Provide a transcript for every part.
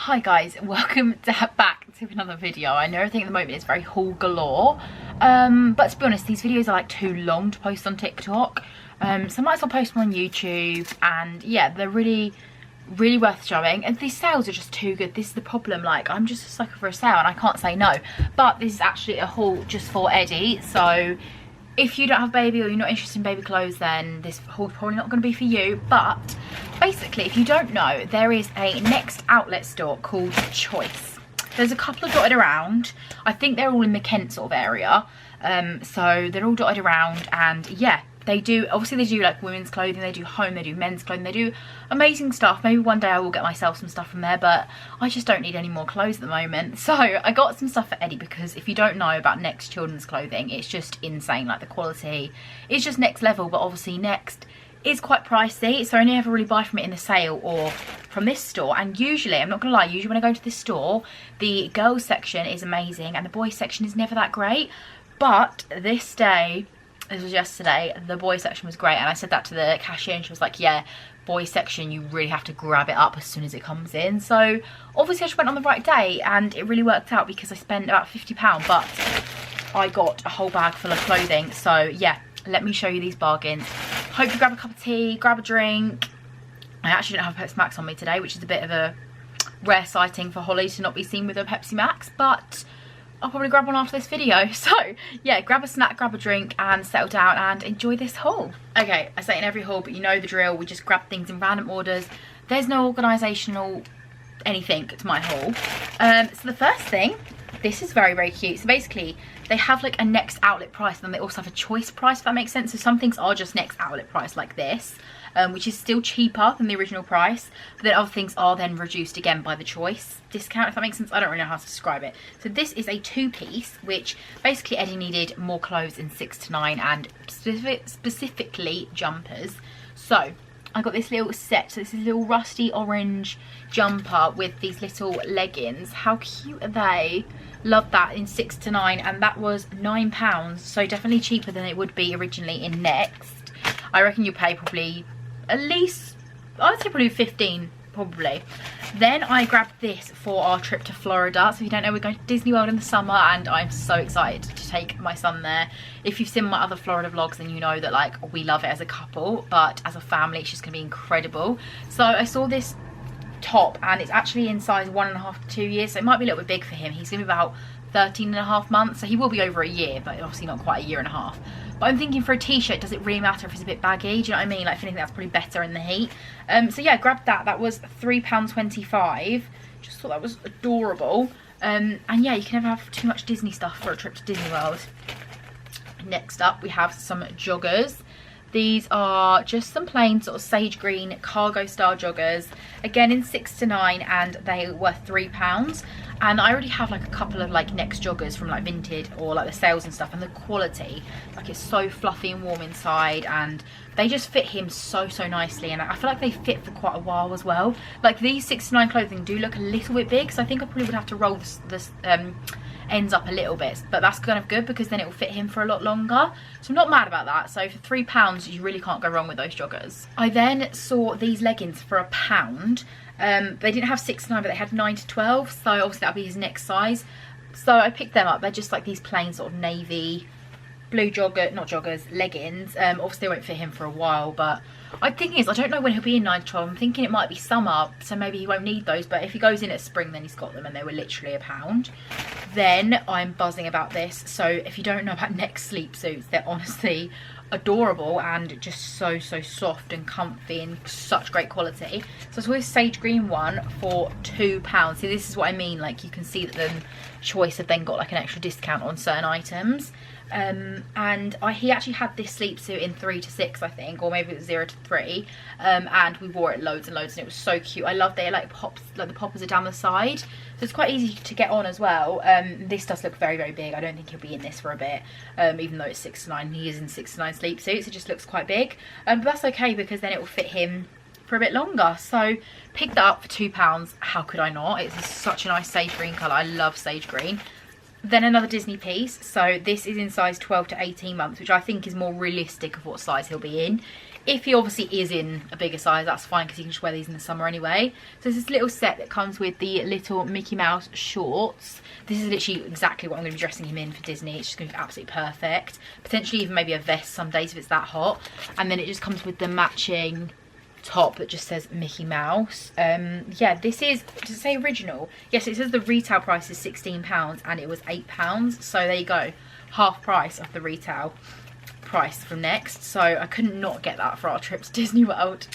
Hi guys, welcome back to another video. I know everything at the moment is very haul galore, but to be honest, these videos are like too long to post on TikTok, so I might as well post them on YouTube. And yeah, they're really worth showing, and these sales are just too good. This is the problem, like I'm just a sucker for a sale and I can't say no. But this is actually a haul just for Eddie, so if you don't have baby or you're not interested in baby clothes, then this haul's probably not going to be for you. But basically, if you don't know, there is a Next outlet store called Choice. There's a couple of dotted around. I think they're all in the Kent sort of area, so they're all dotted around. And yeah, they do, obviously they do like women's clothing, they do home, they do men's clothing, they do amazing stuff. Maybe one day I will get myself some stuff from there, but I just don't need any more clothes at the moment. So I got some stuff for Eddie, because if you don't know about Next children's clothing, it's just insane. Like the quality is just next level, but obviously Next is quite pricey, so I only ever really buy from it in the sale or from this store. And usually, I'm not gonna lie, usually when I go to this store, the girls section is amazing and the boys section is never that great. But this day, this was yesterday, the boys section was great, and I said that to the cashier and she was like, yeah, boys section, you really have to grab it up as soon as it comes in. So obviously I just went on the right day and it really worked out, because I spent about £50, but I got a whole bag full of clothing. So yeah, let me show you these bargains. Hope you grab a cup of tea, grab a drink. I actually don't have a Pepsi Max on me today, which is a bit of a rare sighting for Holly to not be seen with a Pepsi Max, but I'll probably grab one after this video. So yeah, grab a snack, grab a drink and settle down and enjoy this haul. Okay, I say it in every haul, but you know the drill. We just grab things in random orders. There's no organisational anything to my haul. So the first thing, this is very cute. So basically they have like a Next outlet price, and then they also have a Choice price, if that makes sense. So some things are just Next outlet price, like this, which is still cheaper than the original price, but then other things are then reduced again by the Choice discount, if that makes sense. I don't really know how to describe it. So this is a two-piece, which basically Eddie needed more clothes in 6 to 9, and specifically jumpers. So I got this little set. So this is a little rusty orange jumper with these little leggings. How cute are they? Love that, in 6 to 9, and that was £9, so definitely cheaper than it would be originally in Next. I reckon you pay probably at least, I would say probably 15, probably. Then I grabbed this for our trip to Florida. So if you don't know, we're going to Disney World in the summer, and I'm so excited to take my son there. If you've seen my other Florida vlogs, then you know that like we love it as a couple, but as a family it's just gonna be incredible. So I saw this top, and it's actually in size 1.5 to 2 years, so it might be a little bit big for him. He's gonna be about 13.5 months, so he will be over a year, but obviously not quite a year and a half. But I'm thinking for a t-shirt, does it really matter if it's a bit baggy? Do you know what I mean? Like, if anything, that's probably better in the heat. So yeah, grabbed that. That was £3.25. Just thought that was adorable. And yeah, you can never have too much Disney stuff for a trip to Disney World. Next up, we have some joggers. These are just some plain sort of sage green cargo style joggers, again in 6 to 9, and they were £3. And I already have like a couple of like Next joggers from like Vinted or like the sales and stuff, and the quality, like it's so fluffy and warm inside, and they just fit him so nicely, and I feel like they fit for quite a while as well. Like these 6 to 9 clothing do look a little bit big, so I think I probably would have to roll this ends up a little bit, but that's kind of good because then it will fit him for a lot longer. So I'm not mad about that. So for £3, you really can't go wrong with those joggers. I then saw these leggings for £1. They didn't have 6 to 9, but they had 9 to 12, so obviously that'll be his next size. So I picked them up. They're just like these plain sort of navy blue leggings. Obviously they won't fit him for a while, but I'm thinking is I don't know when he'll be in 9 to 12. I'm thinking it might be summer, so maybe he won't need those, but if he goes in at spring, then he's got them, and they were literally £1. Then I'm buzzing about this. So if you don't know about Next sleep suits, they're honestly adorable and just so soft and comfy and such great quality. So I saw this sage green one for £2. See, this is what I mean, like you can see that the Choice have then got like an extra discount on certain items. And he actually had this sleep suit in 3 to 6, I think, or maybe it was 0 to 3, and we wore it loads and loads, and it was so cute. I love that it like pops, like the poppers are down the side, so it's quite easy to get on as well. This does look very big. I don't think he'll be in this for a bit, even though it's 6 to 9. He is in 6 to 9 sleep suits. It just looks quite big, but that's okay because then it will fit him for a bit longer. So picked that up for £2. How could I not? It's such a nice sage green colour. I love sage green. Then another Disney piece. So this is in size 12 to 18 months, which I think is more realistic of what size he'll be in. If he obviously is in a bigger size, that's fine because you can just wear these in the summer anyway. So there's this little set that comes with the little Mickey Mouse shorts. This is literally exactly what I'm going to be dressing him in for Disney. It's just going to be absolutely perfect. Potentially even maybe a vest some days if it's that hot. And then it just comes with the matching top that just says Mickey Mouse. Yeah, this is, does it say original? Yes, it says the retail price is £16 and it was £8. So there you go, half price of the retail price from Next. So I couldn't not get that for our trip to Disney World.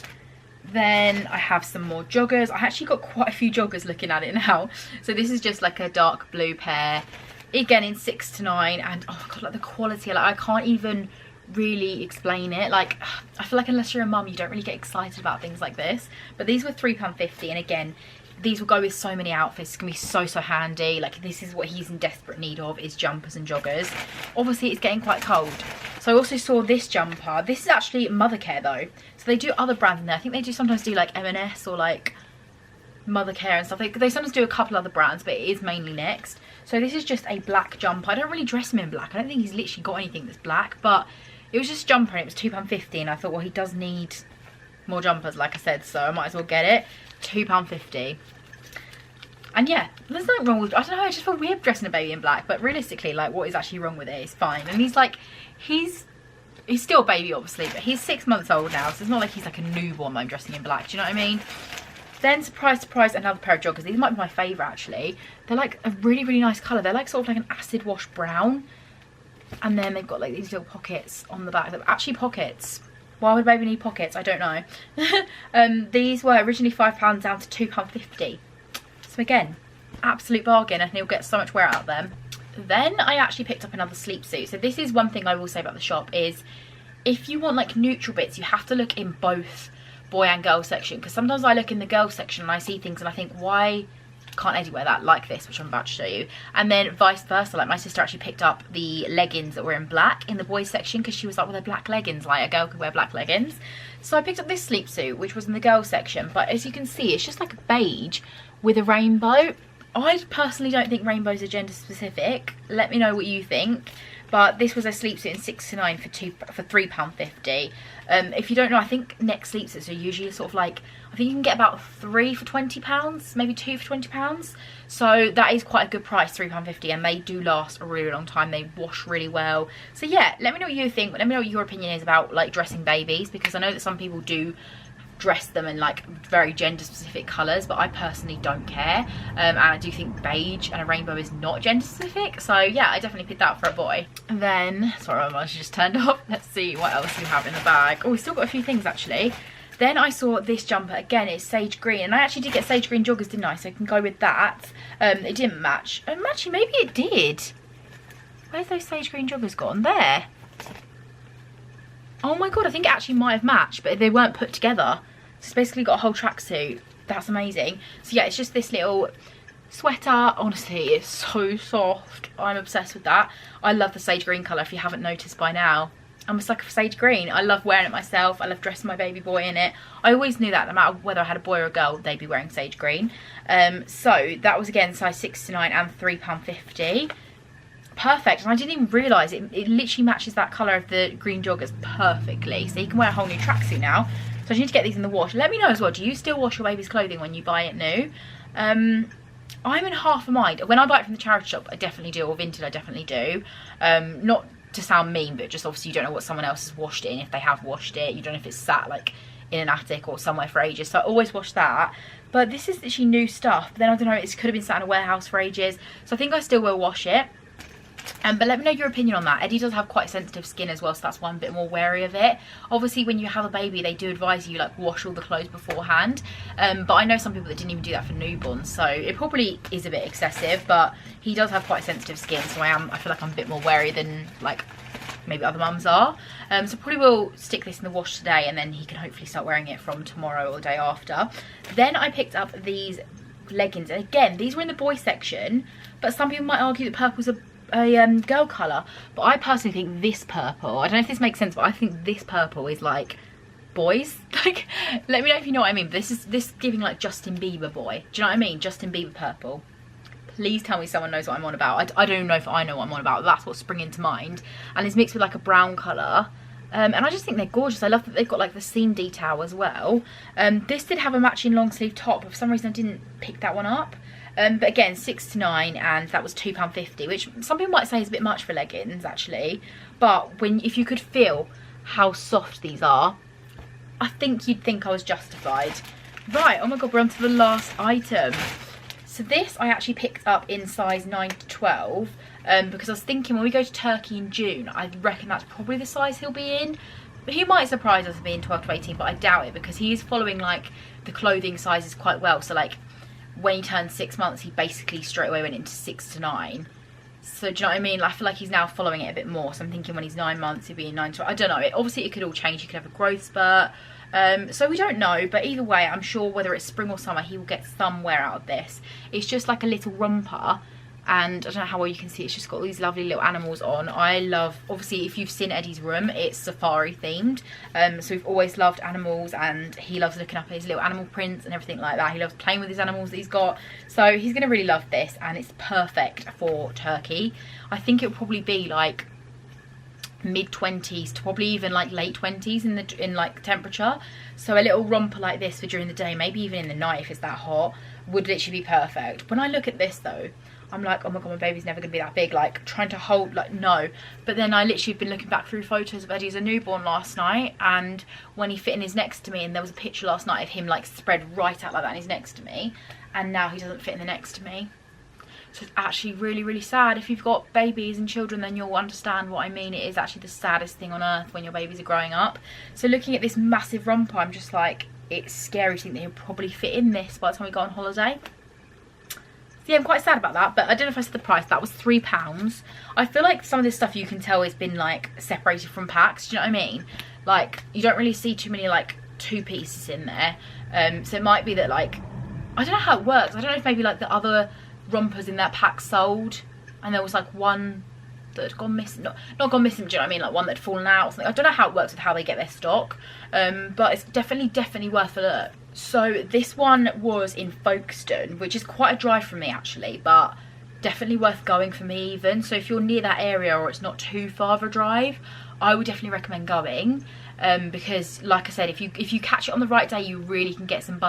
Then I have some more joggers. I actually got quite a few joggers looking at it now. So this is just like a dark blue pair, again in 6 to 9, and oh my god, like the quality, like I can't even really explain it. Like I feel like unless you're a mum you don't really get excited about things like this, but these were £3.50, and again these will go with so many outfits. It's gonna be so handy. Like this is what he's in desperate need of, is jumpers and joggers. Obviously it's getting quite cold, so I also saw this jumper. This is actually Mothercare though, so they do other brands in there. I think they do sometimes do like M&S or like Mothercare and stuff. They sometimes do a couple other brands, but it is mainly Next. So this is just a black jumper. I don't really dress him in black. I don't think he's literally got anything that's black, but it was just a jumper and it was £2.50, and I thought, well, he does need more jumpers, like I said, so I might as well get it. £2.50. And yeah, there's nothing wrong with, I don't know, I just feel weird dressing a baby in black, but realistically, like, what is actually wrong with it? It's fine. And he's like, he's still a baby, obviously, but he's 6 months old now, so it's not like he's like a newborn that I'm dressing in black, do you know what I mean? Then, surprise, surprise, another pair of joggers. These might be my favourite, actually. They're like a really nice colour. They're like sort of like an acid wash brown. And then they've got like these little pockets on the back. They're actually pockets. Why would baby need pockets? I don't know. These were originally £5 down to £2.50. So again, absolute bargain, and he'll get so much wear out of them. Then I actually picked up another sleep suit. So this is one thing I will say about the shop is, if you want like neutral bits, you have to look in both boy and girl section, because sometimes I look in the girl section and I see things and I think, why can't Eddie wear that, like this, which I'm about to show you? And then vice versa, like my sister actually picked up the leggings that were in black in the boys section because she was like, well, they're black leggings, like a girl could wear black leggings. So I picked up this sleep suit which was in the girl section, but as you can see it's just like a beige with a rainbow. I personally don't think rainbows are gender specific. Let me know what you think. But this was a sleep suit in 6 to 9 for £3.50. If you don't know, I think Next sleep suits are usually sort of like, I think you can get about 3 for £20, maybe 2 for £20. So that is quite a good price, £3.50, and they do last a really long time. They wash really well. So yeah, let me know what you think. Let me know what your opinion is about like dressing babies, because I know that some people do dress them in like very gender specific colours, but I personally don't care, and I do think beige and a rainbow is not gender specific. So yeah, I definitely picked that up for a boy. And then, sorry, my mum just turned off. Let's see what else we have in the bag. Oh, we still got a few things actually. Then I saw this jumper, again it's sage green, and I actually did get sage green joggers, didn't I? So I can go with that. It didn't match, actually maybe it did. Where's those sage green joggers gone? There. Oh my god, I think it actually might have matched, but they weren't put together. So it's basically got a whole tracksuit. That's amazing. So yeah, it's just this little sweater. Honestly, it's so soft. I'm obsessed with that. I love the sage green colour, if you haven't noticed by now. I'm a sucker for sage green. I love wearing it myself. I love dressing my baby boy in it. I always knew that no matter whether I had a boy or a girl, they'd be wearing sage green. So that was again size 6 to 9 and £3.50. Perfect. And I didn't even realise it literally matches that colour of the green joggers perfectly. So you can wear a whole new tracksuit now. So I need to get these in the wash. Let me know as well, do you still wash your baby's clothing when you buy it new? I'm in half a mind. When I buy it from the charity shop, I definitely do, or Vinted, I definitely do. Not to sound mean, but just obviously you don't know what someone else has washed it in, if they have washed it. You don't know if it's sat like in an attic or somewhere for ages. So I always wash that. But this is literally new stuff. But then I don't know, it could have been sat in a warehouse for ages. So I think I still will wash it. But let me know your opinion on that. Eddie does have quite sensitive skin as well, so that's why I'm a bit more wary of it. Obviously when you have a baby they do advise you like wash all the clothes beforehand, but I know some people that didn't even do that for newborns, so it probably is a bit excessive. But he does have quite sensitive skin, so I feel like I'm a bit more wary than like maybe other mums are. So probably will stick this in the wash today, and then he can hopefully start wearing it from tomorrow or the day after. Then I picked up these leggings, and again these were in the boy section, but some people might argue that purple's a girl colour, but I personally think this purple, I don't know if this makes sense, but I think this purple is like boys. Like, let me know if you know what I mean. This giving like Justin Bieber boy, do you know what I mean? Justin Bieber purple. Please tell me someone knows what I'm on about. I don't know if I know what I'm on about. That's what's springing to mind. And it's mixed with like a brown colour. And I just think they're gorgeous. I love that they've got like the seam detail as well. This did have a matching long sleeve top, but for some reason I didn't pick that one up. But again, 6 to 9, and that was £2.50, which some people might say is a bit much for leggings actually. But if you could feel how soft these are, I think you'd think I was justified. Right, oh my god, we're on to the last item. So this I actually picked up in size 9 to 12, because I was thinking when we go to Turkey in June, I reckon that's probably the size he'll be in. He might surprise us being 12 to 18, but I doubt it, because he is following like the clothing sizes quite well. So like when he turned 6 months, he basically straight away went into 6 to 9. So do you know what I mean? I feel like he's now following it a bit more. So I'm thinking when he's 9 months, he'll be in 9 to 12. I don't know. Obviously, it could all change. He could have a growth spurt. So we don't know. But either way, I'm sure whether it's spring or summer, he will get some wear out of this. It's just like a little romper. And I don't know how well you can see, it's just got all these lovely little animals on. I love, obviously if you've seen Eddie's room, it's safari themed. So we've always loved animals, and he loves looking up at his little animal prints and everything like that. He loves playing with his animals that he's got. So he's going to really love this, and it's perfect for Turkey. I think it'll probably be like mid-20s to probably even like late 20s in like temperature. So a little romper like this for during the day, maybe even in the night if it's that hot, would literally be perfect. When I look at this though, I'm like, oh my god, my baby's never gonna be that big, like trying to hold, like no. But then I literally have been looking back through photos of Eddie as a newborn last night, and when he fit in his next to me, and there was a picture last night of him like spread right out like that and he's next to me, and now he doesn't fit in the next to me. So it's actually really, really sad. If you've got babies and children, then you'll understand what I mean. It is actually the saddest thing on earth when your babies are growing up. So looking at this massive romper, I'm just like, it's scary to think that he'll probably fit in this by the time we go on holiday. So yeah, I'm quite sad about that, but I don't know if I said the price. That was £3. I feel like some of this stuff you can tell has been like separated from packs, do you know what I mean? Like, you don't really see too many like 2 pieces in there. So it might be that like, I don't know how it works. I don't know if maybe like the other rompers in that pack sold, and there was like one that had gone missing, not gone missing, do you know what I mean, like one that had fallen out or something. I don't know how it works with how they get their stock, but it's definitely worth a look. So this one was in Folkestone, which is quite a drive from me actually, but definitely worth going for me even. So if you're near that area or it's not too far of a drive, I would definitely recommend going, because like I said, if you catch it on the right day, you really can get some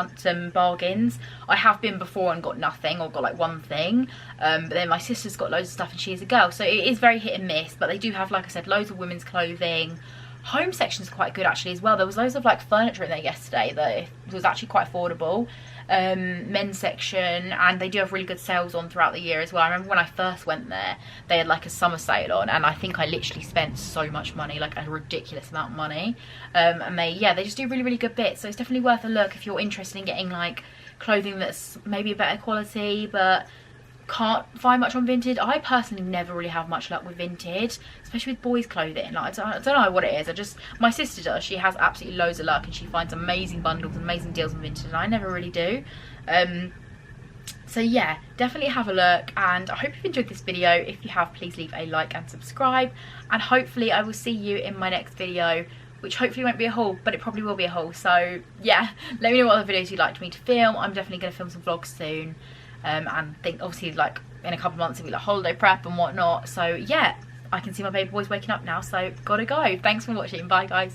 bargains. I have been before and got nothing, or got like one thing, but then my sister's got loads of stuff and she is a girl, so it is very hit and miss. But they do have, like I said, loads of women's clothing. Home section is quite good actually as well. There was loads of like furniture in there yesterday that was actually quite affordable. Men's section, and they do have really good sales on throughout the year as well. I remember when I first went there, they had like a summer sale on, and I think I literally spent so much money, like a ridiculous amount of money. And they just do really good bits. So it's definitely worth a look if you're interested in getting like clothing that's maybe a better quality but can't find much on Vinted. I personally never really have much luck with Vinted, especially with boys clothing. Like I don't know what it is. My sister does. She has absolutely loads of luck and she finds amazing bundles and amazing deals on Vinted, and I never really do. So yeah, definitely have a look, and I hope you've enjoyed this video. If you have, please leave a like and subscribe, and hopefully I will see you in my next video, which hopefully won't be a haul, but it probably will be a haul. So yeah, let me know what other videos you'd like me to film. I'm definitely going to film some vlogs soon. And think obviously like in a couple of months it'll be like holiday prep and whatnot. So yeah, I can see my baby boy's waking up now, so gotta go. Thanks for watching. Bye guys.